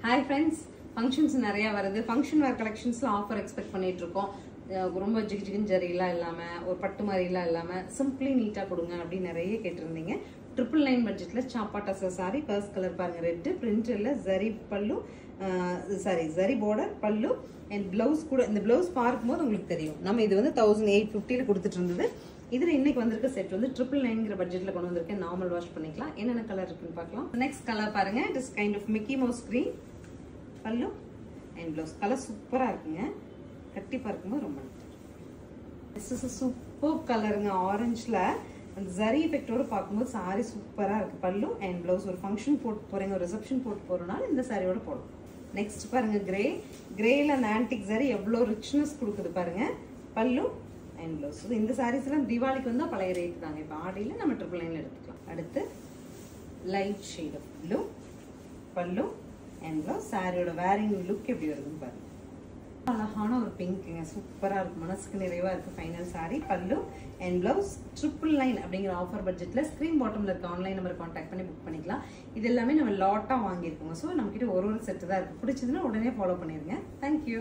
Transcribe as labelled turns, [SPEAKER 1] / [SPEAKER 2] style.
[SPEAKER 1] Hi friends, functions நிறைய வருது. Function wear collectionsல offer expect பண்ணிட்டு இருக்கோம். ரொம்ப ஜிகிஜிகின் ஜரிலாம் இல்லாம ஒரு பட்டு மாதிரிலாம் இல்லாம சிம்பிளி நீட்டா கொடுங்க அப்படி நிறைய கேட்டிருந்தீங்க. 999 பட்ஜெட்ல சாப்பாட்டா saree ஃபர்ஸ்ட் கலர் பாருங்க ரெட் பிரிண்ட் இல்ல ஜரி பல்லு ஜரி border பல்லு and blouse கூட இந்த blouse பாக்கும்போது உங்களுக்கு தெரியும். நம்ம இது வந்து 1850 ல கொடுத்துட்டு இருந்தது. இதுல இன்னைக்கு வந்திருக்க செட் வந்து 999ங்கற பட்ஜெட்ல கொண்டு வந்திருக்கேன். நார்மல் வாஷ் பண்ணிக்கலாம். என்னென்ன கலர் இருக்குன்னு பார்க்கலாம். நெக்ஸ்ட் கலர் பாருங்க. It is kind of Mickey Mouse green. பல்லு and blouse கலர் சூப்பரா இருக்குங்க. கட்டி பார்க்கும்போது ரொம்ப this is a super கலருங்க ஆரஞ்சுல அந்த ஜரி எஃபெக்ட்டோட பாக்கும்போது saree சூப்பரா இருக்கு. பல்லு and blouse ஒரு ஃபங்க்ஷன் போட்டு போறீங்க ஒரு ரிசப்ஷன் போட்டு போறனால இந்த சாரியோட போடுங்க. நெக்ஸ்ட் பாருங்க கிரேல அந்த ஆன்டிக் ஜரி எவ்வளவு ரிச்னஸ் கொடுக்குது பாருங்க. பல்லு and blouse இந்த sarees எல்லாம் தீபாவளிக்கு வந்தா பழைய ரேட் தாங்க. இப்ப ஆடியில நம்ம 999ல எடுத்துக்கலாம். அடுத்து லைட் ஷேட் ஆஃப் ப்ளூ பல்லு and blouse சாரியோட wearing லுக் எப்படி வருதுன்னு பாருங்க. அழகான ஒரு பிங்க்ங்க சூப்பரா இருக்கு. மனசுக்கு நிறைவா இருக்கு. ஃபைனல் saree பல்லு and blouse 999 அப்படிங்கிற ஆஃபர் பட்ஜெட்ல ஸ்கிரீன் பாட்டம்ல இருக்க ஆன்லைன் நம்பர் கான்டாக்ட் பண்ணி புக் பண்ணிக்கலாம். இது எல்லாமே நம்ம லாட்டா வாங்கி இருக்கோம். சோ நம்ம கிட்ட ஒரு செட் தான் இருக்கு. பிடிச்சதுன்னா உடனே ஃபாலோ பண்ணிருங்க. Thank you.